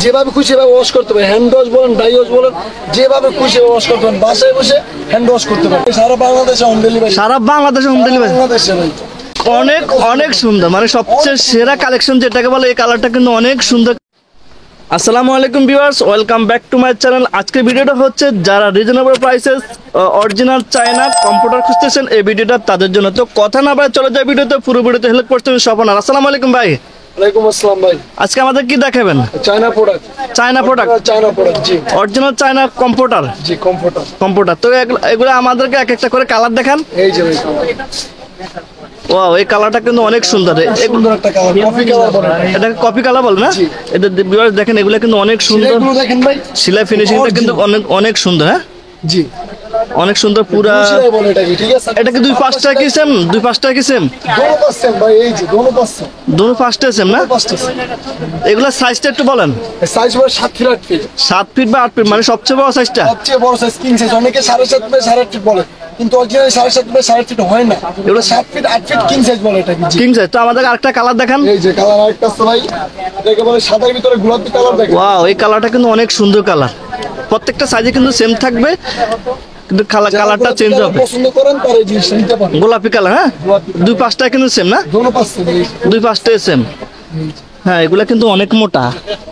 যেভাবে খুশি সেভাবে ওয়াশ করতে পারেন, হ্যান্ড ওয়াশ বলেন, ড্রাই ওয়াশ বলেন, যেভাবে খুশি ওয়াশ করতে পারেন, বাসায় বসে হ্যান্ড ওয়াশ করতে পারেন। সারা বাংলাদেশে হোম ডেলিভারি। সারা বাংলাদেশে হোম ডেলিভারি। বাংলাদেশে ভাই অনেক অনেক সুন্দর, মানে সবচেয়ে সেরা কালেকশন যেটাকে বলে, এই কালারটা কিন্তু অনেক সুন্দর। আসসালামু আলাইকুম viewers, welcome back to my channel. আজকের ভিডিওটা হচ্ছে যারা reasonable prices original China computer খুঁজতেছেন, এই ভিডিওটা তাদের জন্য। তো কথা না বলে চলে যায় ভিডিওতে, পুরো ভিডিওতে হেল্প করতেছেন স্বপনার। আসসালামু আলাইকুম ভাই। ওয়ালাইকুম আসসালাম ভাই। আজকে আমাদের কি দেখাবেন? China product. China product, China product, জি অরিজিনাল চায়না কম্পিউটার। জি কম্পিউটার। কম্পিউটার তো এগুলো আমাদেরকে এক একটা করে কালার দেখান। এই যে ভাই ওয়াও, এই কালারটা কিন্তু অনেক সুন্দর। সুন্দর একটা কালার, কফি কালার বলে এটা কপি কালার বল না? জি। এটা ভিউয়ার্স দেখেন, এগুলো কিন্তু অনেক সুন্দর। এগুলো দেখেন ভাই, সেলাই ফিনিশিংটা কিন্তু অনেক অনেক সুন্দর। হ্যাঁ জি অনেক সুন্দর পুরা। সেলাই বলে এটা কি, ঠিক আছে? এটা কি দুই পাঁচটা কি সেম? দুই পাঁচটা কি সেম? দোনো পাচ্ছেন ভাই, এই যে দোনো পাচ্ছেন, দুটো পাঁচটা সেম না? পাঁচটা এগুলা সাইজটা একটু বলেন। সাইজ বলে 7 ফিট 8 ফিট। 7 ফিট বা 8 ফিট, মানে সবচেয়ে বড় সাইজটা। সবচেয়ে বড় সাইজ কিং সাইজ। অনেকে 7.5 বাই 8.5 ফিট বলে, কিন্তু অরিজিনাল 7.5 বাই 8.5 ফিট হয় না, এগুলো 7 ফিট 8 ফিট কিং সাইজ বলে এটা কি। জি কিং সাইজ। তো আমাদের আরেকটা কালার দেখান। এই যে কালার আরেকটা আছে ভাই, এটাকে বলে সাদার ভিতরে গোলাপি কালার। দেখেন ওয়াও, এই কালারটা কিন্তু অনেক সুন্দর কালার। প্রত্যেকটা সাইজে কিন্তু সেম থাকবে, কিন্তু কালারটা চেঞ্জ হবে। পছন্দ করেন তার এই জিনিসটা নিতে পারেন। গোলাপি কালার। হ্যাঁ দুই পাঁচটা কিন্তু সেম না? দোনো পাচ্ছেন দুই পাঁচটাই সেম। হ্যাঁ এগুলা কিন্তু অনেক মোটা,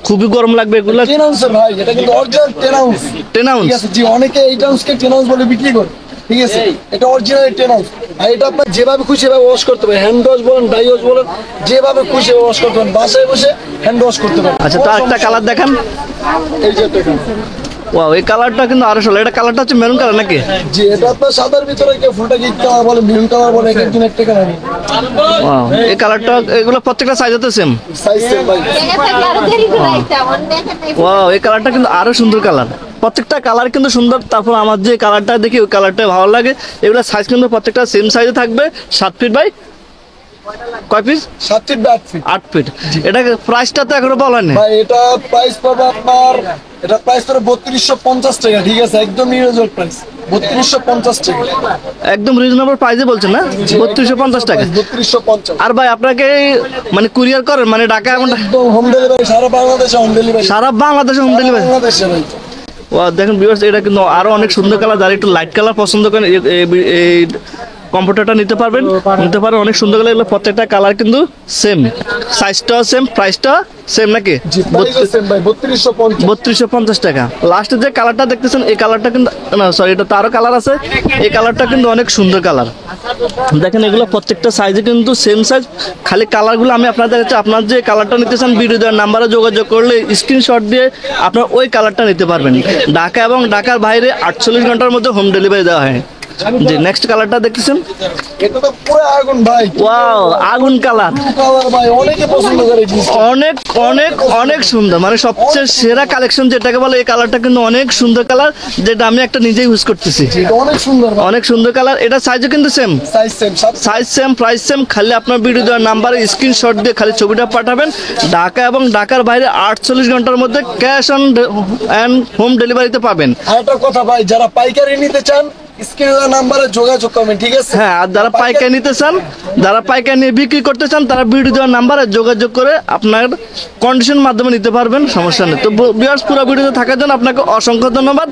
খুবই গরম লাগবে এগুলা। 10 আউন্সের ভাই, এটা কিন্তু অরিজিনাল 10 আউন্স। 10 আউন্স। ঠিক আছে জি, অনেকে 8 আউন্সকে 10 আউন্স বলে বিক্রি করে, ঠিক আছে? এটা অরিজিনাল 10 আউন্স। আর এটা আপনার যেভাবে খুশি সেভাবে ওয়াশ করতে পারেন, হ্যান্ড ওয়াশ বলেন, ড্রাই ওয়াশ বলেন, যেভাবে খুশি ওয়াশ করতে পারেন, বাসায় বসে হ্যান্ড ওয়াশ করতে পারেন। আচ্ছা, তো আরেকটা কালার দেখান। এই যে দেখেন, ওয়াও, এই কালারটা কিন্তু আরো সুন্দর। এটা কালারটা হচ্ছে মেরুন কালার নাকি? জি এটা আপনার সাদার ভিতরে কেউ ফুলটা গিট কালার বলে, মেরুন কালার বলে, এক একজন একটা কালার। ওয়াও, এই কালারটা, এগুলো প্রত্যেকটা সাইজেতে সেম। সাইজ সেম ভাই। ওয়াও, এই কালারটা কিন্তু আরো সুন্দর কালার। প্রত্যেকটা কালার কিন্তু সুন্দর। তারপর আমার যে কালারটা দেখি, ওই কালারটা ভালো লাগে। এগুলো সাইজ কিন্তু প্রত্যেকটা সেম সাইজে থাকবে। 7 ফিট বাই কয় feet? 7 feet by 8 feet. 8 feet. এটা প্রাইসটা তো এখনো বলা নেই ভাই। এটা প্রাইস পাবে আপনার, এটা প্রাইস পড়ে 3250 টাকা, ঠিক আছে? একদম রিজনেবল প্রাইস, 3250 টাকা। একদম রিজনেবল প্রাইসে বলছেন না? 3250 টাকা। 3250। আর ভাই আপনাকে মানে কুরিয়ার করেন, মানে ঢাকা এবং একদম হোম ডেলিভারি, সারা বাংলাদেশে হোম ডেলিভারি। সারা বাংলাদেশে হোম ডেলিভারি। বাংলাদেশে ভাই। ও দেখেন ভিউয়ার্স, এটা কিন্তু আরো অনেক সুন্দর কালার। যারা একটু লাইট কালার পছন্দ করেন, এই কম্পিউটারটা নিতে পারবেন। অনেক সুন্দর কালার। এগুলো প্রত্যেকটা কালার কিন্তু সেম, সাইজটাও সেম, প্রাইসটা সেম নাকি? জি প্রাইস সেম ভাই, 3250। 3250 টাকা। লাস্টে যে কালারটা দেখতেছেন, এই কালারটা কিন্তু না, সরি, এটা তো আরো কালার আছে। এই কালারটা কিন্তু অনেক সুন্দর কালার। দেখেন এগুলো প্রত্যেকটা সাইজে কিন্তু সেম সাইজ। খালি কালারগুলো আমি আপনাদের কাছে, আপনার যে কালারটা নিতে চান, ভিডিও দেওয়ার নাম্বারে যোগাযোগ করলে স্ক্রিনশট দিয়ে আপনার ওই কালারটা নিতে পারবেন। ঢাকা এবং ঢাকার বাইরে 48 ঘন্টার মধ্যে হোম ডেলিভারি দেওয়া হয়। জি নেক্সট কালারটা দেখতেছেন, এটা তো পুরো আগুন ভাই। ওয়াও, আগুন কালার। কালার ভাই, অনেকে পছন্দ করে জিনিস। অনেক অনেক অনেক সুন্দর, মানে সবচেয়ে সেরা কালেকশন যেটাকে বলে, এই কালারটা কিন্তু অনেক সুন্দর কালার, যেটা আমি একটা নিজেই ইউজ করতেছি। এটা অনেক সুন্দর ভাই। অনেক সুন্দর কালার। এটা সাইজও কিন্তু same, size same, size same, price same. খালি আপনার ভিডিও দেওয়ার নাম্বারে স্ক্রিনশট দিয়ে খালি ছবিটা পাঠাবেন। ঢাকা এবং ঢাকার বাইরে 48 ঘন্টার মধ্যে ক্যাশ অন অ্যান্ড হোম ডেলিভারিতে পাবেন। আর একটা কথা ভাই, যারা পাইকারি নিতে চান স্ক্রিনে নাম্বারে যোগাযোগ করবেন, ঠিক আছে? হ্যাঁ, আর যারা পাইকারি নিতে চান, যারা পাইকারি নিয়ে বিক্রি করতে চান, তারা ভিডিও দেওয়ার নাম্বারে যোগাযোগ করে আপনার কন্ডিশন মাধ্যমে নিতে পারবেন, সমস্যা নেই। তো ভিউয়ার্স, পুরো ভিডিওতে থাকার জন্য আপনাকে অসংখ্য ধন্যবাদ।